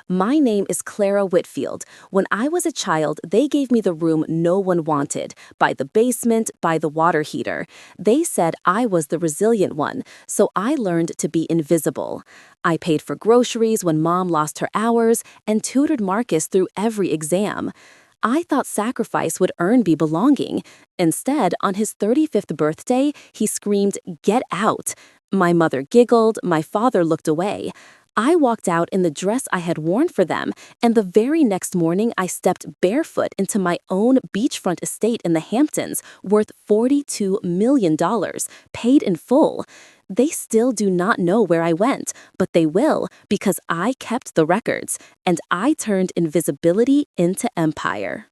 My name is Clara Whitfield. When I was a child, they gave me the room no one wanted, by the basement, by the water heater. They said I was the resilient one, so I learned to be invisible. I paid for groceries when Mom lost her hours and tutored Marcus through every exam. I thought sacrifice would earn me belonging. Instead, on his 35th birthday, he screamed, "Get out!" My mother giggled, my father looked away. I walked out in the dress I had worn for them, and the very next morning I stepped barefoot into my own beachfront estate in the Hamptons, worth $42 million, paid in full. They still do not know where I went, but they will because I kept the records, and I turned invisibility into empire.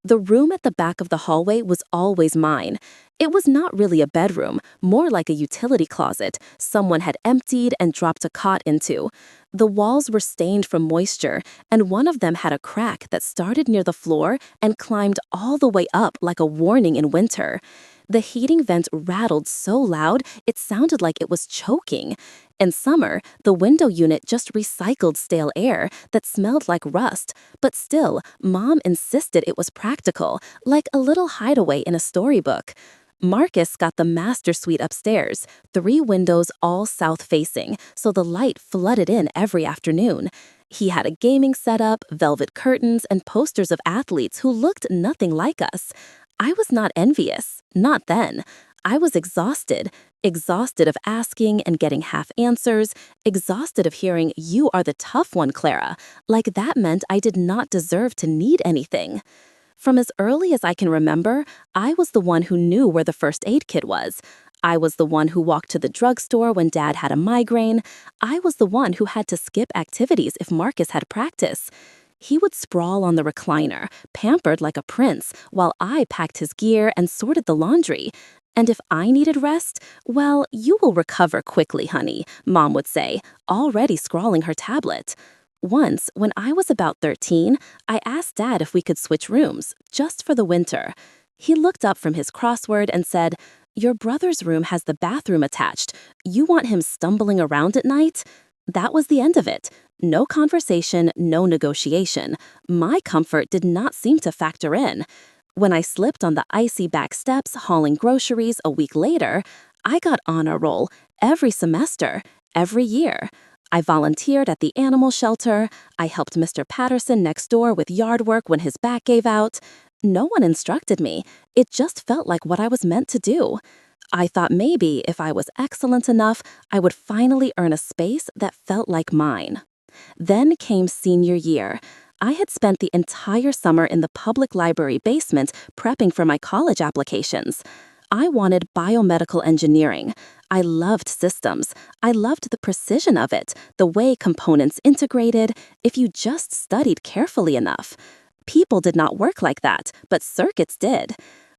The room at the back of the hallway was always mine. It was not really a bedroom, more like a utility closet someone had emptied and dropped a cot into. The walls were stained from moisture, and one of them had a crack that started near the floor and climbed all the way up like a warning in winter. The heating vent rattled so loud it sounded like it was choking. In summer, the window unit just recycled stale air that smelled like rust, but still, Mom insisted it was practical, like a little hideaway in a storybook. Marcus got the master suite upstairs, 3 windows all south-facing, so the light flooded in every afternoon. He had a gaming setup, velvet curtains, and posters of athletes who looked nothing like us. I was not envious, not then. I was exhausted of asking and getting half answers, exhausted of hearing, "You are the tough one, Clara," like that meant I did not deserve to need anything. From as early as I can remember, I was the one who knew where the first aid kit was. I was the one who walked to the drugstore when Dad had a migraine. I was the one who had to skip activities if Marcus had practice. He would sprawl on the recliner, pampered like a prince, while I packed his gear and sorted the laundry. And if I needed rest, "Well, you will recover quickly, honey," Mom would say, already scrawling her tablet. Once, when I was about 13, I asked Dad if we could switch rooms, just for the winter. He looked up from his crossword and said, "Your brother's room has the bathroom attached. You want him stumbling around at night?" That was the end of it. No conversation, no negotiation. My comfort did not seem to factor in. When I slipped on the icy back steps hauling groceries a week later, I got on a roll every semester, every year. I volunteered at the animal shelter. I helped Mr. Patterson next door with yard work when his back gave out. No one instructed me. It just felt like what I was meant to do. I thought maybe if I was excellent enough, I would finally earn a space that felt like mine. Then came senior year. I had spent the entire summer in the public library basement prepping for my college applications. I wanted biomedical engineering. I loved systems. I loved the precision of it, the way components integrated, if you just studied carefully enough. People did not work like that, but circuits did.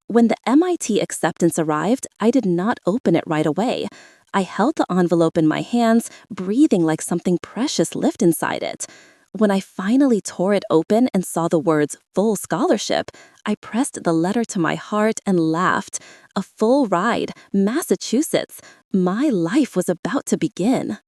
When the MIT acceptance arrived, I did not open it right away. I held the envelope in my hands, breathing like something precious lived inside it. When I finally tore it open and saw the words "full scholarship," I pressed the letter to my heart and laughed. A full ride, Massachusetts. My life was about to begin.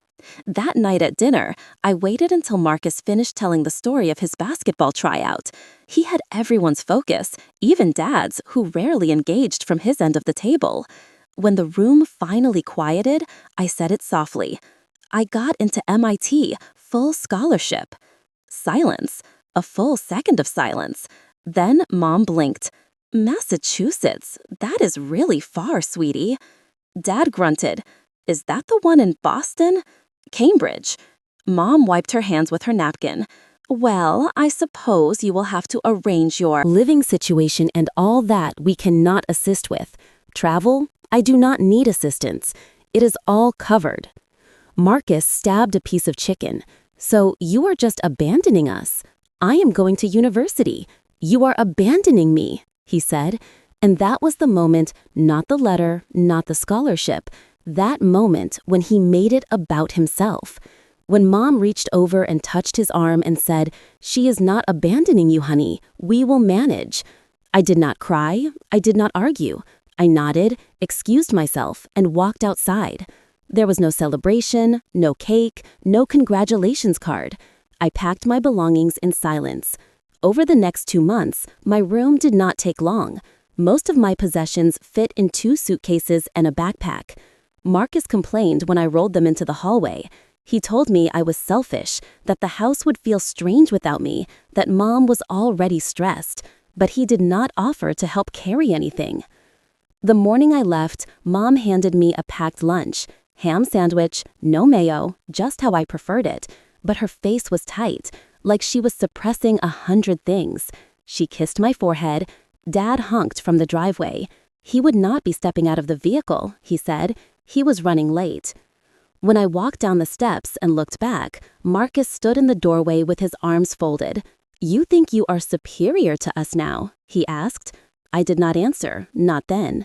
That night at dinner, I waited until Marcus finished telling the story of his basketball tryout. He had everyone's focus, even Dad's, who rarely engaged from his end of the table. When the room finally quieted, I said it softly. "I got into MIT, full scholarship." Silence. A full second of silence. Then Mom blinked. "Massachusetts? That is really far, sweetie." Dad grunted. "Is that the one in Boston?" "Cambridge." Mom wiped her hands with her napkin. "Well, I suppose you will have to arrange your living situation and all that we cannot assist with. Travel? I do not need assistance. It is all covered." Marcus stabbed a piece of chicken. "So you are just abandoning us? I am going to university. You are abandoning me," he said. And that was the moment, not the letter, not the scholarship, that moment when he made it about himself. When Mom reached over and touched his arm and said, "She is not abandoning you, honey. We will manage." I did not cry. I did not argue. I nodded, excused myself, and walked outside. There was no celebration, no cake, no congratulations card. I packed my belongings in silence. Over the next 2 months, my room did not take long. Most of my possessions fit in 2 suitcases and a backpack. Marcus complained when I rolled them into the hallway. He told me I was selfish, that the house would feel strange without me, that Mom was already stressed, but he did not offer to help carry anything. The morning I left, Mom handed me a packed lunch. Ham sandwich, no mayo, just how I preferred it. But her face was tight, like she was suppressing 100 things. She kissed my forehead. Dad honked from the driveway. He would not be stepping out of the vehicle, he said. He was running late. When I walked down the steps and looked back, Marcus stood in the doorway with his arms folded. "You think you are superior to us now?" he asked. I did not answer, not then.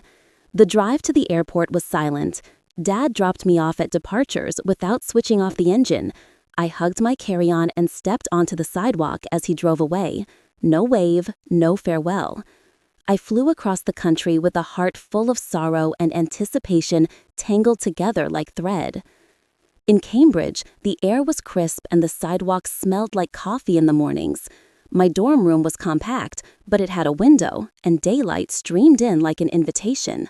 The drive to the airport was silent. Dad dropped me off at departures without switching off the engine. I hugged my carry-on and stepped onto the sidewalk as he drove away. No wave, no farewell. I flew across the country with a heart full of sorrow and anticipation tangled together like thread. In Cambridge, the air was crisp and the sidewalks smelled like coffee in the mornings. My dorm room was compact, but it had a window, and daylight streamed in like an invitation.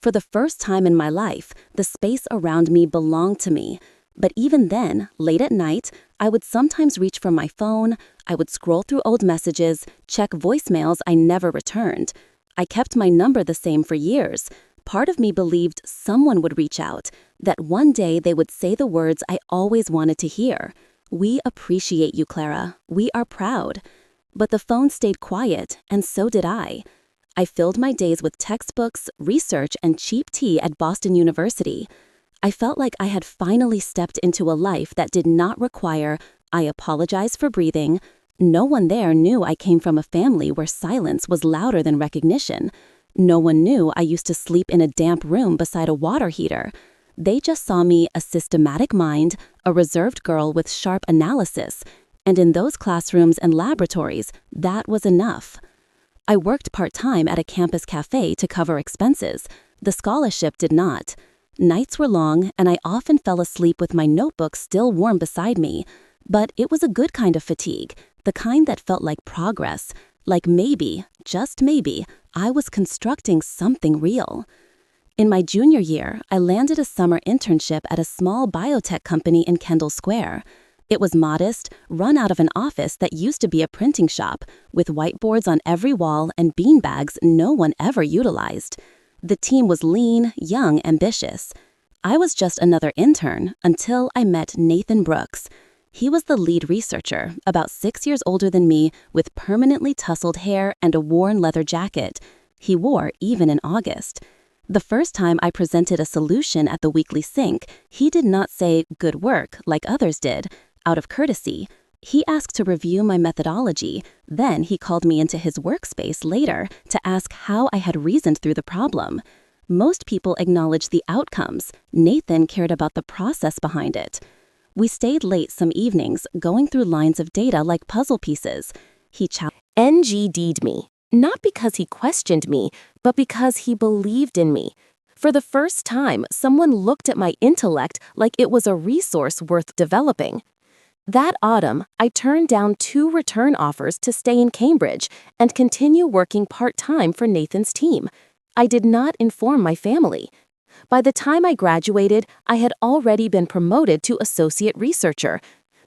For the first time in my life, the space around me belonged to me. But even then, late at night, I would sometimes reach for my phone. I would scroll through old messages, check voicemails I never returned. I kept my number the same for years. Part of me believed someone would reach out, that one day they would say the words I always wanted to hear. "We appreciate you, Clara. We are proud." But the phone stayed quiet, and so did I. I filled my days with textbooks, research, and cheap tea at Boston University. I felt like I had finally stepped into a life that did not require, "I apologize for breathing." No one there knew I came from a family where silence was louder than recognition. No one knew I used to sleep in a damp room beside a water heater. They just saw me a systematic mind, a reserved girl with sharp analysis. And in those classrooms and laboratories, that was enough. I worked part-time at a campus cafe to cover expenses. The scholarship did not. Nights were long, and I often fell asleep with my notebook still warm beside me. But it was a good kind of fatigue, the kind that felt like progress, like maybe, just maybe, I was constructing something real. In my junior year, I landed a summer internship at a small biotech company in Kendall Square. It was modest, run out of an office that used to be a printing shop, with whiteboards on every wall and beanbags no one ever utilized. The team was lean, young, ambitious. I was just another intern until I met Nathan Brooks. He was the lead researcher, about 6 years older than me, with permanently tousled hair and a worn leather jacket. He wore even in August. The first time I presented a solution at the weekly sync, he did not say "good work" like others did. Out of courtesy, he asked to review my methodology. Then he called me into his workspace later to ask how I had reasoned through the problem. Most people acknowledged the outcomes. Nathan cared about the process behind it. We stayed late some evenings, going through lines of data like puzzle pieces. He NGD'd me, not because he questioned me, but because he believed in me. For the first time, someone looked at my intellect like it was a resource worth developing. That autumn, I turned down 2 return offers to stay in Cambridge and continue working part-time for Nathan's team. I did not inform my family. By the time I graduated, I had already been promoted to associate researcher.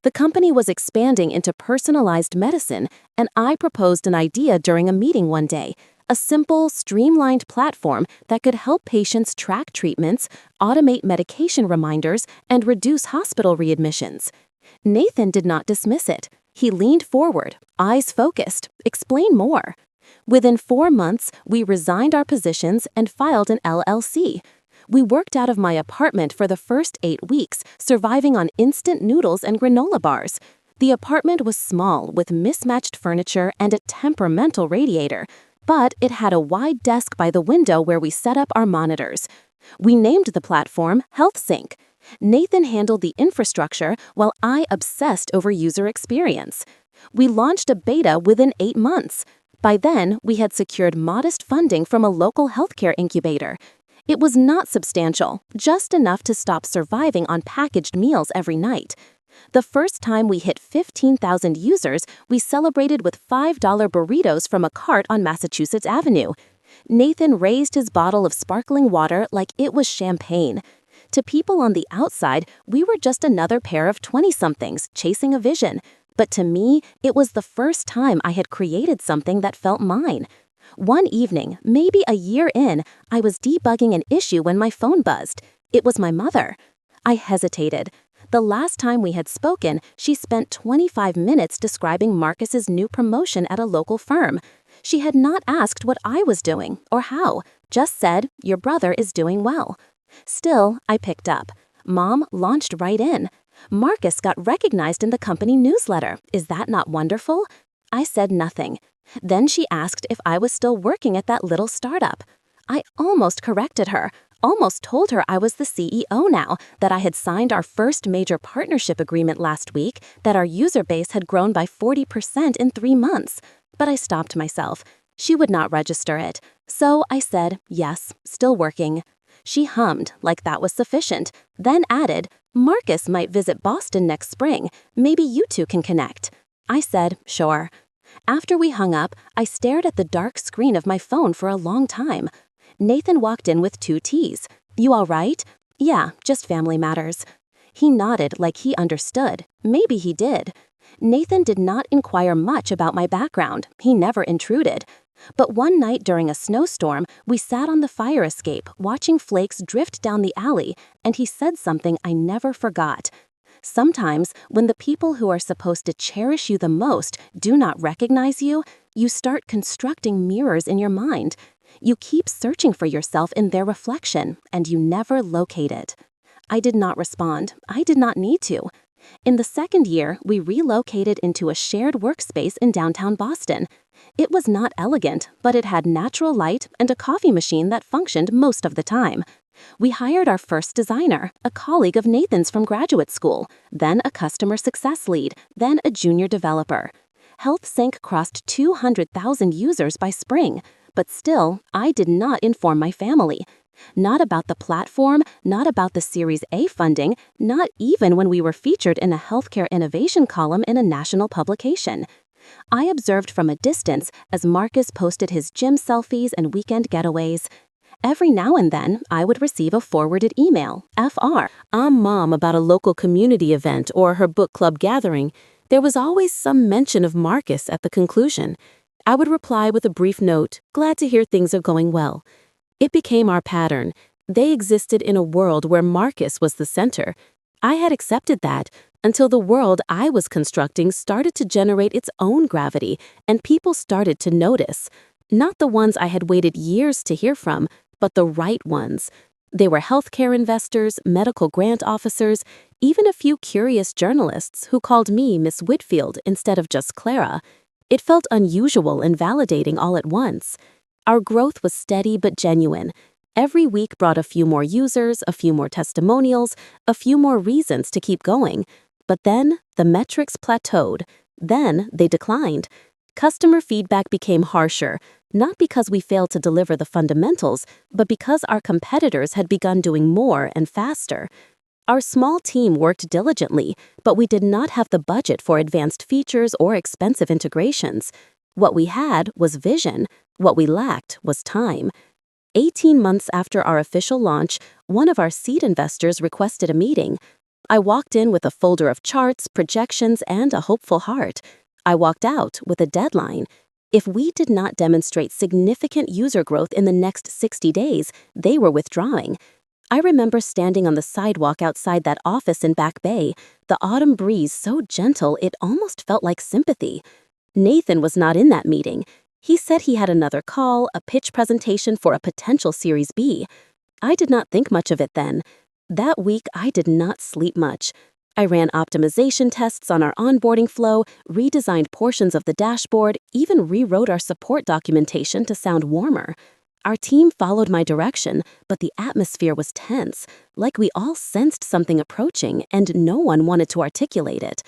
The company was expanding into personalized medicine, and I proposed an idea during a meeting one day, a simple, streamlined platform that could help patients track treatments, automate medication reminders, and reduce hospital readmissions. Nathan did not dismiss it. He leaned forward, eyes focused, explain more. Within 4 months, we resigned our positions and filed an LLC. We worked out of my apartment for the first 8 weeks, surviving on instant noodles and granola bars. The apartment was small, with mismatched furniture and a temperamental radiator, but it had a wide desk by the window where we set up our monitors. We named the platform HealthSync. Nathan handled the infrastructure while I obsessed over user experience. We launched a beta within 8 months. By then, we had secured modest funding from a local healthcare incubator. It was not substantial, just enough to stop surviving on packaged meals every night. The first time we hit 15,000 users, we celebrated with $5 burritos from a cart on Massachusetts Avenue. Nathan raised his bottle of sparkling water like it was champagne. To people on the outside, we were just another pair of 20-somethings chasing a vision. But to me, it was the first time I had created something that felt mine. One evening, maybe a year in, I was debugging an issue when my phone buzzed. It was my mother. I hesitated. The last time we had spoken, she spent 25 minutes describing Marcus's new promotion at a local firm. She had not asked what I was doing or how, just said, "Your brother is doing well." Still, I picked up. Mom launched right in. "Marcus got recognized in the company newsletter. Is that not wonderful?" I said nothing. Then she asked if I was still working at that little startup. I almost corrected her, almost told her I was the CEO now, that I had signed our first major partnership agreement last week, that our user base had grown by 40% in 3 months. But I stopped myself. She would not register it. So I said, yes, still working. She hummed like that was sufficient, then added, "Marcus might visit Boston next spring. Maybe you two can connect." I said, sure. After we hung up, I stared at the dark screen of my phone for a long time. Nathan walked in with 2 teas. "You all right?" "Yeah, just family matters." He nodded like he understood. Maybe he did. Nathan did not inquire much about my background. He never intruded. But one night during a snowstorm, we sat on the fire escape, watching flakes drift down the alley, and he said something I never forgot. Sometimes, when the people who are supposed to cherish you the most do not recognize you, you start constructing mirrors in your mind. You keep searching for yourself in their reflection, and you never locate it. I did not respond. I did not need to. In the second year, we relocated into a shared workspace in downtown Boston. It was not elegant, but it had natural light and a coffee machine that functioned most of the time. We hired our first designer, a colleague of Nathan's from graduate school, then a customer success lead, then a junior developer. HealthSync crossed 200,000 users by spring, but still, I did not inform my family. Not about the platform, not about the Series A funding, not even when we were featured in a healthcare innovation column in a national publication. I observed from a distance as Marcus posted his gym selfies and weekend getaways. Every now and then, I would receive a forwarded email, FR. Mom about a local community event or her book club gathering. There was always some mention of Marcus at the conclusion. I would reply with a brief note, "Glad to hear things are going well." It became our pattern. They existed in a world where Marcus was the center. I had accepted that until the world I was constructing started to generate its own gravity and people started to notice. Not the ones I had waited years to hear from, but the right ones. They were healthcare investors, medical grant officers, even a few curious journalists who called me Miss Whitfield instead of just Clara. It felt unusual and validating all at once. Our growth was steady but genuine. Every week brought a few more users, a few more testimonials, a few more reasons to keep going. But then the metrics plateaued. Then they declined. Customer feedback became harsher, not because we failed to deliver the fundamentals, but because our competitors had begun doing more and faster. Our small team worked diligently, but we did not have the budget for advanced features or expensive integrations. What we had was vision. What we lacked was time. 18 months after our official launch, one of our seed investors requested a meeting. I walked in with a folder of charts, projections, and a hopeful heart. I walked out with a deadline. If we did not demonstrate significant user growth in the next 60 days, they were withdrawing. I remember standing on the sidewalk outside that office in Back Bay, the autumn breeze so gentle it almost felt like sympathy. Nathan was not in that meeting. He said he had another call, a pitch presentation for a potential Series B. I did not think much of it then. That week, I did not sleep much. I ran optimization tests on our onboarding flow, redesigned portions of the dashboard, even rewrote our support documentation to sound warmer. Our team followed my direction, but the atmosphere was tense, like we all sensed something approaching and no one wanted to articulate it.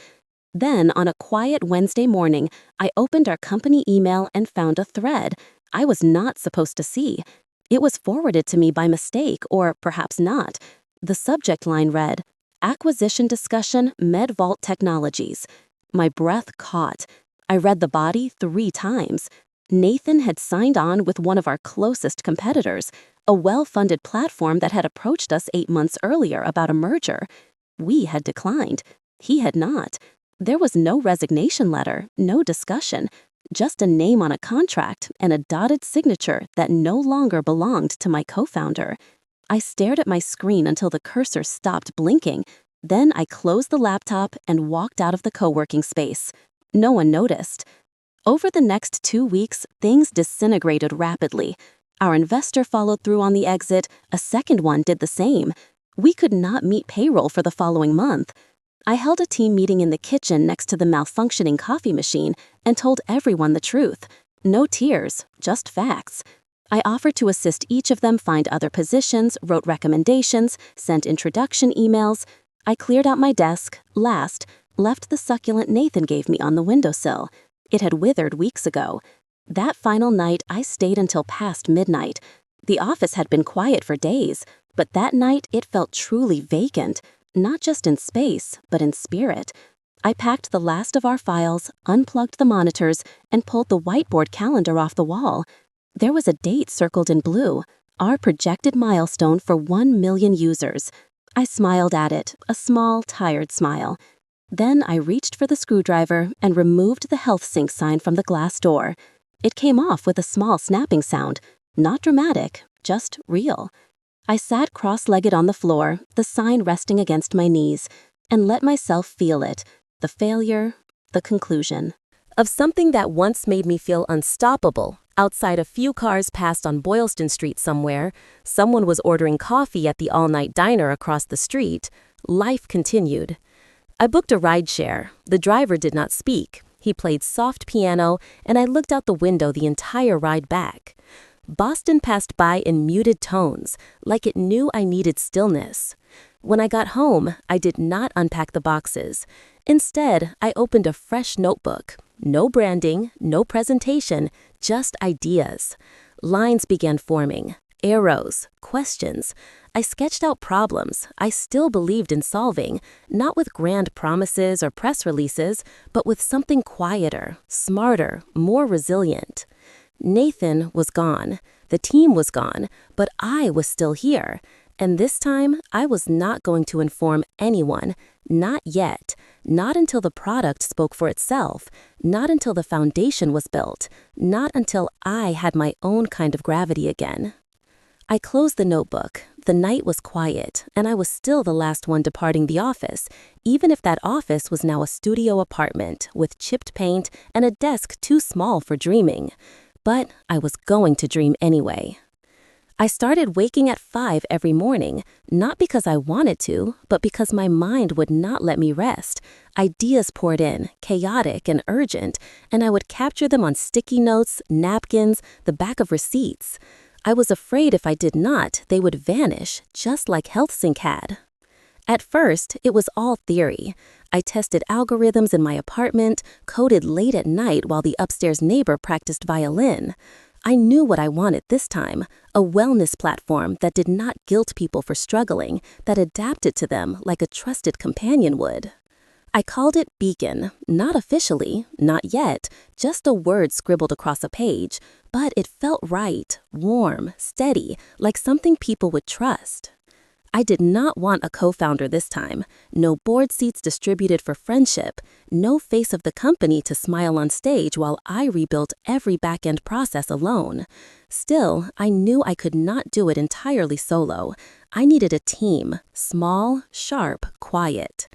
Then, on a quiet Wednesday morning, I opened our company email and found a thread I was not supposed to see. It was forwarded to me by mistake, or perhaps not. The subject line read, Acquisition Discussion, MedVault Technologies. My breath caught. I read the body 3 times. Nathan had signed on with one of our closest competitors, a well-funded platform that had approached us 8 months earlier about a merger. We had declined. He had not. There was no resignation letter, no discussion, just a name on a contract and a dotted signature that no longer belonged to my co-founder. I stared at my screen until the cursor stopped blinking. Then I closed the laptop and walked out of the co-working space. No one noticed. Over the next 2 weeks, things disintegrated rapidly. Our investor followed through on the exit. A second one did the same. We could not meet payroll for the following month. I held a team meeting in the kitchen next to the malfunctioning coffee machine and told everyone the truth. No tears, just facts. I offered to assist each of them find other positions, wrote recommendations, sent introduction emails. I cleared out my desk, left the succulent Nathan gave me on the windowsill. It had withered weeks ago. That final night, I stayed until past midnight. The office had been quiet for days, but that night it felt truly vacant, not just in space, but in spirit. I packed the last of our files, unplugged the monitors, and pulled the whiteboard calendar off the wall. There was a date circled in blue, our projected milestone for 1 million users. I smiled at it, a small, tired smile. Then I reached for the screwdriver and removed the health sync sign from the glass door. It came off with a small snapping sound, not dramatic, just real. I sat cross-legged on the floor, the sign resting against my knees, and let myself feel it, the failure, the conclusion. Of something that once made me feel unstoppable. Outside a few cars passed on Boylston Street somewhere, someone was ordering coffee at the all-night diner across the street. Life continued. I booked a rideshare. The driver did not speak. He played soft piano, and I looked out the window the entire ride back. Boston passed by in muted tones, like it knew I needed stillness. When I got home, I did not unpack the boxes. Instead, I opened a fresh notebook. No branding, no presentation, just ideas. Lines began forming, arrows, questions. I sketched out problems I still believed in solving, not with grand promises or press releases, but with something quieter, smarter, more resilient. Nathan was gone, the team was gone, but I was still here. And this time, I was not going to inform anyone, not yet, not until the product spoke for itself, not until the foundation was built, not until I had my own kind of gravity again. I closed the notebook. The night was quiet, and I was still the last one departing the office, even if that office was now a studio apartment with chipped paint and a desk too small for dreaming. But I was going to dream anyway. I started waking at 5 every morning, not because I wanted to, but because my mind would not let me rest. Ideas poured in, chaotic and urgent, and I would capture them on sticky notes, napkins, the back of receipts. I was afraid if I did not, they would vanish, just like HealthSync had. At first, it was all theory. I tested algorithms in my apartment, coded late at night while the upstairs neighbor practiced violin. I knew what I wanted this time, a wellness platform that did not guilt people for struggling, that adapted to them like a trusted companion would. I called it Beacon, not officially, not yet, just a word scribbled across a page, but it felt right, warm, steady, like something people would trust. I did not want a co-founder this time, no board seats distributed for friendship, no face of the company to smile on stage while I rebuilt every back-end process alone. Still, I knew I could not do it entirely solo. I needed a team, small, sharp, quiet.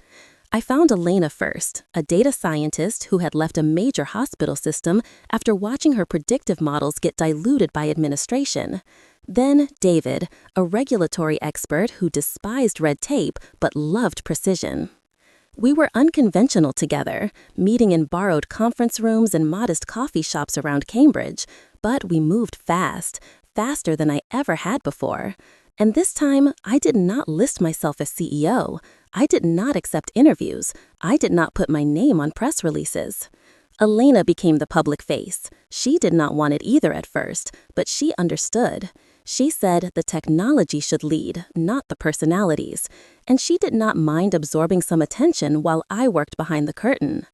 I found Elena first, a data scientist who had left a major hospital system after watching her predictive models get diluted by administration. Then David, a regulatory expert who despised red tape but loved precision. We were unconventional together, meeting in borrowed conference rooms and modest coffee shops around Cambridge, but we moved fast, faster than I ever had before. And this time, I did not list myself as CEO. I did not accept interviews. I did not put my name on press releases. Elena became the public face. She did not want it either at first, but she understood. She said the technology should lead, not the personalities, and she did not mind absorbing some attention while I worked behind the curtain.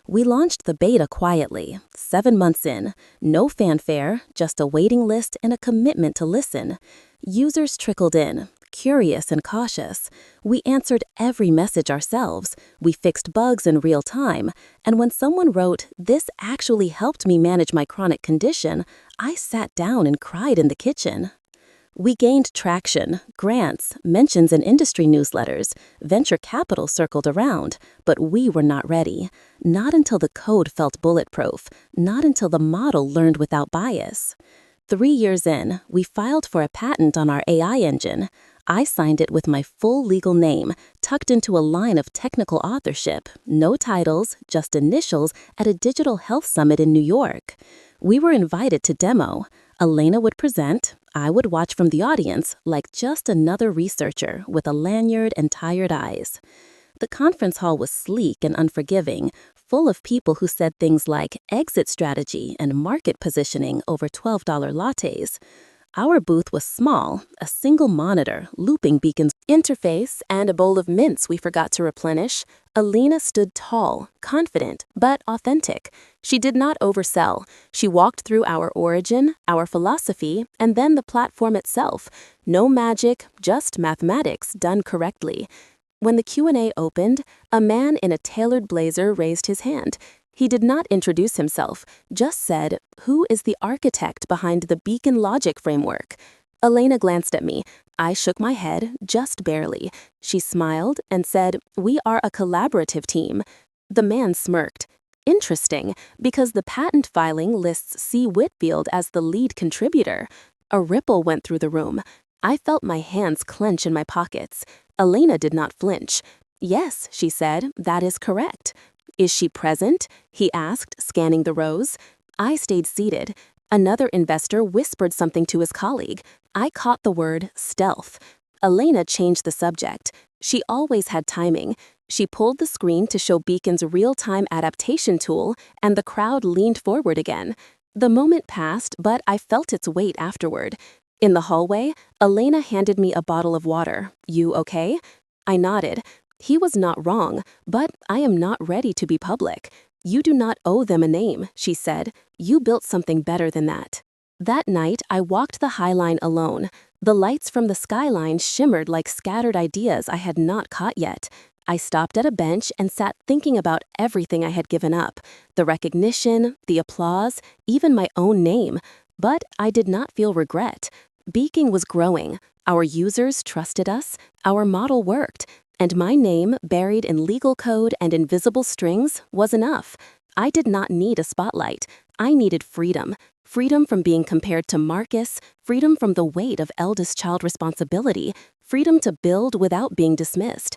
We launched the beta quietly, 7 months in, no fanfare, just a waiting list and a commitment to listen. Users trickled in, curious and cautious. We answered every message ourselves. We fixed bugs in real time. And when someone wrote, "This actually helped me manage my chronic condition," I sat down and cried in the kitchen. We gained traction, grants, mentions in industry newsletters, venture capital circled around, but we were not ready. Not until the code felt bulletproof, not until the model learned without bias. 3 years in, we filed for a patent on our AI engine. I signed it with my full legal name, tucked into a line of technical authorship, no titles, just initials, at a digital health summit in New York. We were invited to demo. Elena would present. I would watch from the audience like just another researcher with a lanyard and tired eyes. The conference hall was sleek and unforgiving, full of people who said things like exit strategy and market positioning over $12 lattes. Our booth was small, a single monitor, looping Beacon's interface, and a bowl of mints we forgot to replenish. Alina stood tall, confident, but authentic. She did not oversell. She walked through our origin, our philosophy, and then the platform itself. No magic, just mathematics done correctly. When the Q&A opened, a man in a tailored blazer raised his hand. He did not introduce himself, just said, "Who is the architect behind the Beacon logic framework?" Elena glanced at me. I shook my head, just barely. She smiled and said, "We are a collaborative team." The man smirked. Interesting, because the patent filing lists C. Whitfield as the lead contributor. A ripple went through the room. I felt my hands clench in my pockets. Elena did not flinch. "Yes," she said, "that is correct." "Is she present?" he asked, scanning the rows. I stayed seated. Another investor whispered something to his colleague. I caught the word stealth. Elena changed the subject. She always had timing. She pulled the screen to show Beacon's real-time adaptation tool, and the crowd leaned forward again. The moment passed, but I felt its weight afterward. In the hallway, Elena handed me a bottle of water. "You okay?" I nodded. He was not wrong, but I am not ready to be public. "You do not owe them a name," she said. "You built something better than that." That night, I walked the High Line alone. The lights from the skyline shimmered like scattered ideas I had not caught yet. I stopped at a bench and sat thinking about everything I had given up, the recognition, the applause, even my own name. But I did not feel regret. Beacon was growing. Our users trusted us. Our model worked. And my name, buried in legal code and invisible strings, was enough. I did not need a spotlight. I needed freedom. Freedom from being compared to Marcus, freedom from the weight of eldest child responsibility, freedom to build without being dismissed.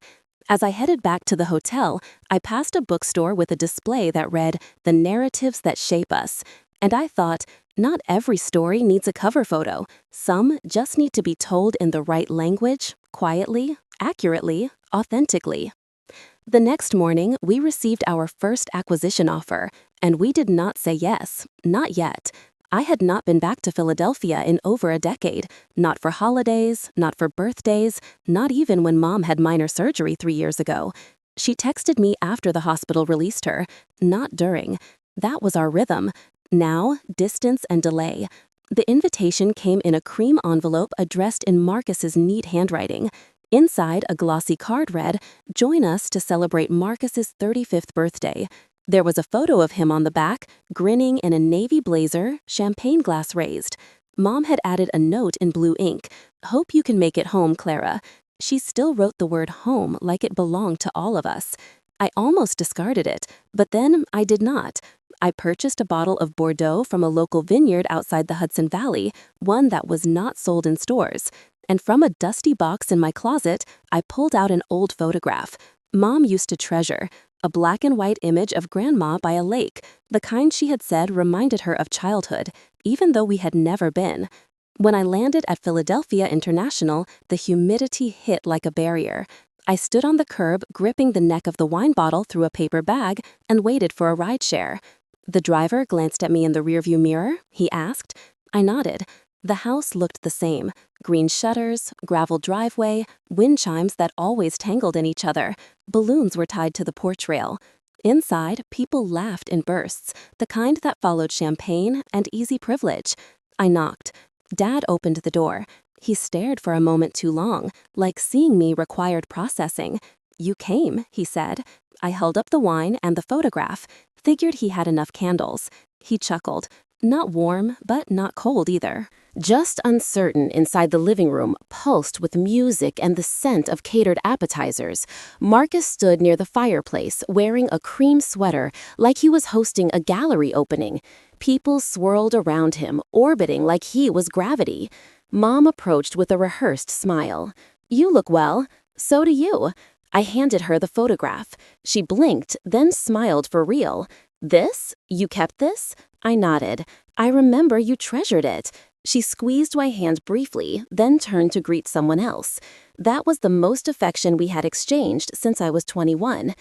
As I headed back to the hotel, I passed a bookstore with a display that read, "The Narratives That Shape Us." And I thought, not every story needs a cover photo. Some just need to be told in the right language, quietly, accurately, authentically. The next morning, we received our first acquisition offer, and we did not say yes, not yet. I had not been back to Philadelphia in over a decade, not for holidays, not for birthdays, not even when Mom had minor surgery 3 years ago. She texted me after the hospital released her, not during. That was our rhythm. Now, distance and delay. The invitation came in a cream envelope addressed in Marcus's neat handwriting. Inside, a glossy card read, "Join us to celebrate Marcus's 35th birthday." There was a photo of him on the back, grinning in a navy blazer, champagne glass raised. Mom had added a note in blue ink. "Hope you can make it home, Clara." She still wrote the word home like it belonged to all of us. I almost discarded it, but then I did not. I purchased a bottle of Bordeaux from a local vineyard outside the Hudson Valley, one that was not sold in stores. And from a dusty box in my closet, I pulled out an old photograph. Mom used to treasure, a black and white image of Grandma by a lake, the kind she had said reminded her of childhood, even though we had never been. When I landed at Philadelphia International, the humidity hit like a barrier. I stood on the curb, gripping the neck of the wine bottle through a paper bag, and waited for a rideshare. The driver glanced at me in the rearview mirror. He asked. I nodded. The house looked the same: green shutters, gravel driveway, wind chimes that always tangled in each other. Balloons were tied to the porch rail. Inside, people laughed in bursts, the kind that followed champagne and easy privilege. I knocked. Dad opened the door. He stared for a moment too long, like seeing me required processing. "You came," he said. I held up the wine and the photograph. Figured he had enough candles. He chuckled. Not warm, but not cold either. Just uncertain inside the living room, pulsed with music and the scent of catered appetizers, Marcus stood near the fireplace wearing a cream sweater like he was hosting a gallery opening. People swirled around him, orbiting like he was gravity. Mom approached with a rehearsed smile. "You look well. So do you." I handed her the photograph. She blinked, then smiled for real. "This? You kept this?" I nodded. "I remember you treasured it." She squeezed my hand briefly, then turned to greet someone else. That was the most affection we had exchanged since I was 21.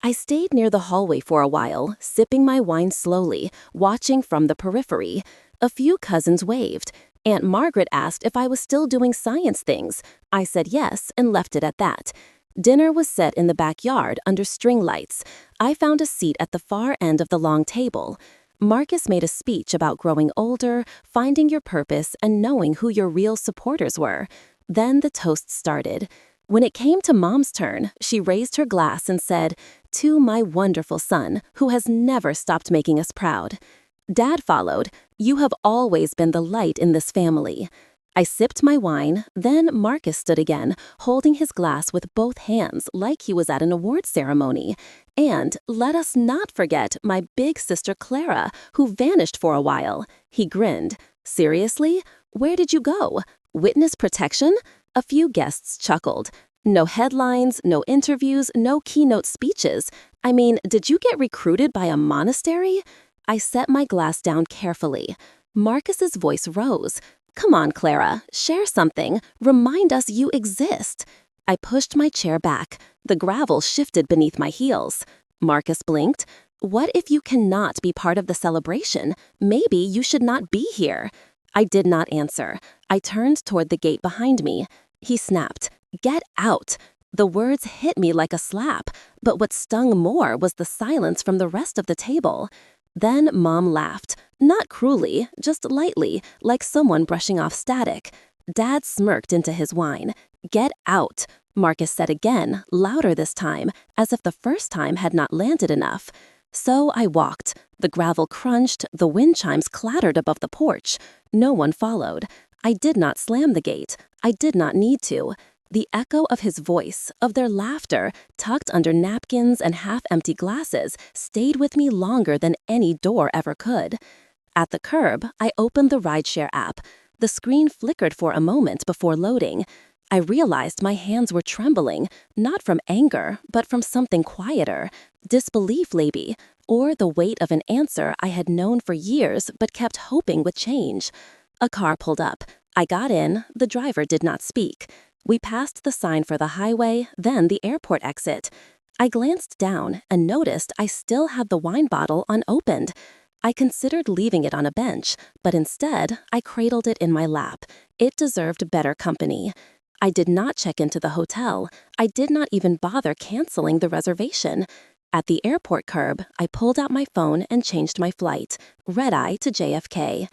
I stayed near the hallway for a while, sipping my wine slowly, watching from the periphery. A few cousins waved. Aunt Margaret asked if I was still doing science things. I said yes and left it at that. Dinner was set in the backyard under string lights. I found a seat at the far end of the long table. Marcus made a speech about growing older, finding your purpose, and knowing who your real supporters were. Then the toast started. When it came to Mom's turn, she raised her glass and said, "To my wonderful son, who has never stopped making us proud." Dad followed, "You have always been the light in this family." I sipped my wine, then Marcus stood again, holding his glass with both hands like he was at an award ceremony. And let us not forget my big sister Clara, who vanished for a while. He grinned. "Seriously? Where did you go? Witness protection?" A few guests chuckled. "No headlines, no interviews, no keynote speeches. I mean, did you get recruited by a monastery?" I set my glass down carefully. Marcus's voice rose. "Come on, Clara, share something. Remind us you exist." I pushed my chair back. The gravel shifted beneath my heels. Marcus blinked. "What if you cannot be part of the celebration? Maybe you should not be here." I did not answer. I turned toward the gate behind me. He snapped, "Get out." The words hit me like a slap, but what stung more was the silence from the rest of the table. Then Mom laughed, not cruelly, just lightly, like someone brushing off static. Dad smirked into his wine. "Get out," Marcus said again, louder this time, as if the first time had not landed enough. So I walked. The gravel crunched, the wind chimes clattered above the porch. No one followed. I did not slam the gate. I did not need to. The echo of his voice, of their laughter, tucked under napkins and half-empty glasses, stayed with me longer than any door ever could. At the curb, I opened the rideshare app. The screen flickered for a moment before loading. I realized my hands were trembling, not from anger, but from something quieter. Disbelief, maybe, or the weight of an answer I had known for years but kept hoping would change. A car pulled up. I got in. The driver did not speak. We passed the sign for the highway, then the airport exit. I glanced down and noticed I still had the wine bottle unopened. I considered leaving it on a bench, but instead, I cradled it in my lap. It deserved better company. I did not check into the hotel. I did not even bother canceling the reservation. At the airport curb, I pulled out my phone and changed my flight, red-eye to JFK.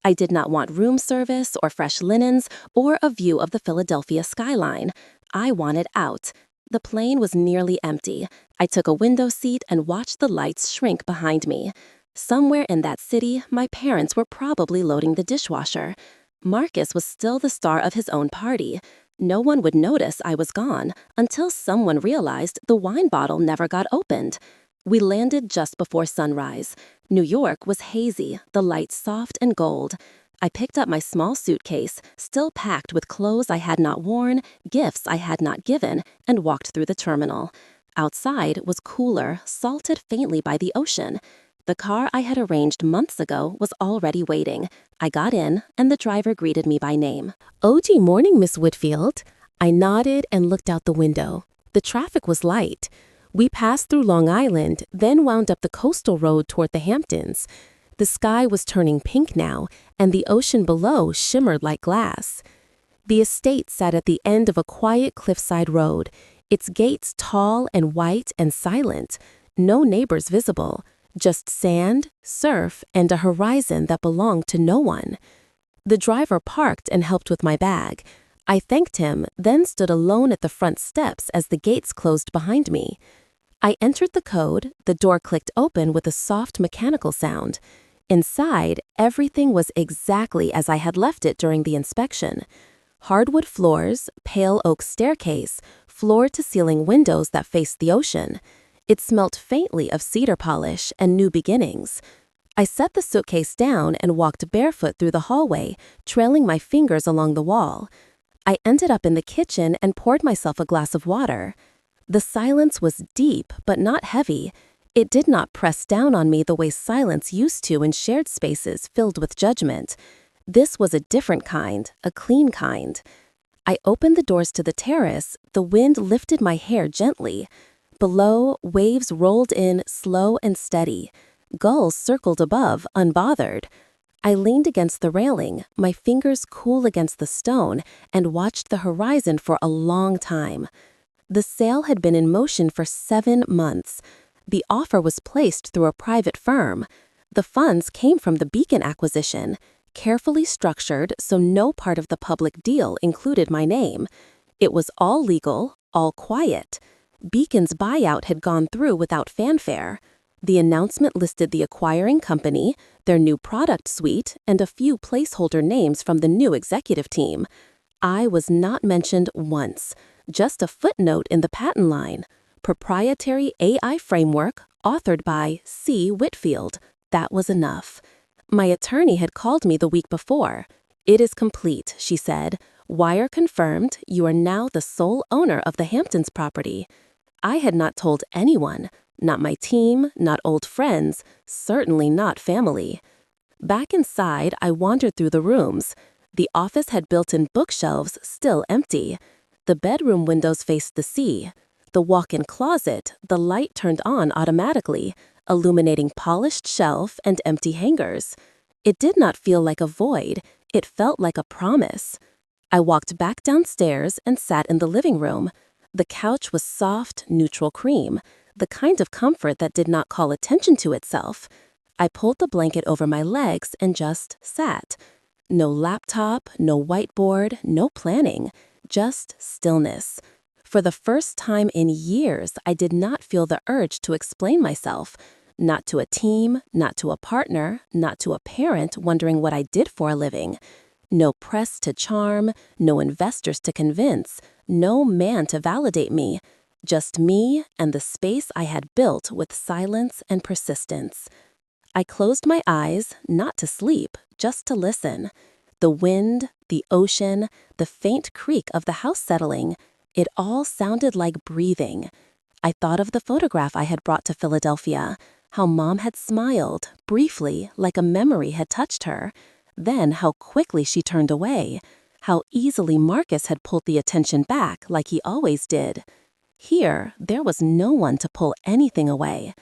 I did not want room service or fresh linens or a view of the Philadelphia skyline. I wanted out. The plane was nearly empty. I took a window seat and watched the lights shrink behind me. Somewhere in that city, my parents were probably loading the dishwasher. Marcus was still the star of his own party. No one would notice I was gone until someone realized the wine bottle never got opened. We landed just before sunrise. New York was hazy, the lights soft and gold. I picked up my small suitcase, still packed with clothes I had not worn, gifts I had not given, and walked through the terminal. Outside was cooler, salted faintly by the ocean. The car I had arranged months ago was already waiting. I got in, and the driver greeted me by name. "OG morning, Miss Whitfield." I nodded and looked out the window. The traffic was light. We passed through Long Island, then wound up the coastal road toward the Hamptons. The sky was turning pink now, and the ocean below shimmered like glass. The estate sat at the end of a quiet cliffside road, its gates tall and white and silent, no neighbors visible, just sand, surf, and a horizon that belonged to no one. The driver parked and helped with my bag. I thanked him, then stood alone at the front steps as the gates closed behind me. I entered the code, the door clicked open with a soft mechanical sound. Inside, everything was exactly as I had left it during the inspection. Hardwood floors, pale oak staircase, floor-to-ceiling windows that faced the ocean. It smelt faintly of cedar polish and new beginnings. I set the suitcase down and walked barefoot through the hallway, trailing my fingers along the wall. I ended up in the kitchen and poured myself a glass of water. The silence was deep but not heavy. It did not press down on me the way silence used to in shared spaces filled with judgment. This was a different kind, a clean kind. I opened the doors to the terrace. The wind lifted my hair gently. Below, waves rolled in slow and steady. Gulls circled above, unbothered. I leaned against the railing, my fingers cool against the stone, and watched the horizon for a long time. The sale had been in motion for 7 months. The offer was placed through a private firm. The funds came from the Beacon acquisition, carefully structured so no part of the public deal included my name. It was all legal, all quiet. Beacon's buyout had gone through without fanfare. The announcement listed the acquiring company, their new product suite, and a few placeholder names from the new executive team. I was not mentioned once, just a footnote in the patent line. Proprietary AI framework, authored by C. Whitfield. That was enough. My attorney had called me the week before. "It is complete," she said. "Wire confirmed, you are now the sole owner of the Hamptons property." I had not told anyone, not my team, not old friends, certainly not family. Back inside, I wandered through the rooms. The office had built-in bookshelves still empty. The bedroom windows faced the sea. The walk-in closet, the light turned on automatically, illuminating polished shelf and empty hangers. It did not feel like a void, it felt like a promise. I walked back downstairs and sat in the living room. The couch was soft, neutral cream, the kind of comfort that did not call attention to itself. I pulled the blanket over my legs and just sat. No laptop, no whiteboard, no planning, just stillness. For the first time in years, I did not feel the urge to explain myself. Not to a team, not to a partner, not to a parent wondering what I did for a living. No press to charm, no investors to convince, no man to validate me. Just me and the space I had built with silence and persistence. I closed my eyes, not to sleep, just to listen. The wind, the ocean, the faint creak of the house settling, it all sounded like breathing. I thought of the photograph I had brought to Philadelphia, how Mom had smiled, briefly, like a memory had touched her. Then how quickly she turned away, how easily Marcus had pulled the attention back like he always did. Here, there was no one to pull anything away.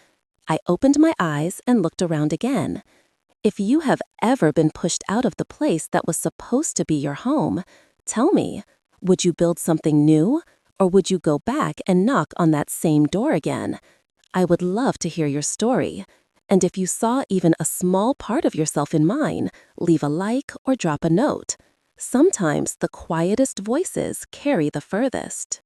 I opened my eyes and looked around again. If you have ever been pushed out of the place that was supposed to be your home, tell me, would you build something new, or would you go back and knock on that same door again? I would love to hear your story. And if you saw even a small part of yourself in mine, leave a like or drop a note. Sometimes the quietest voices carry the furthest.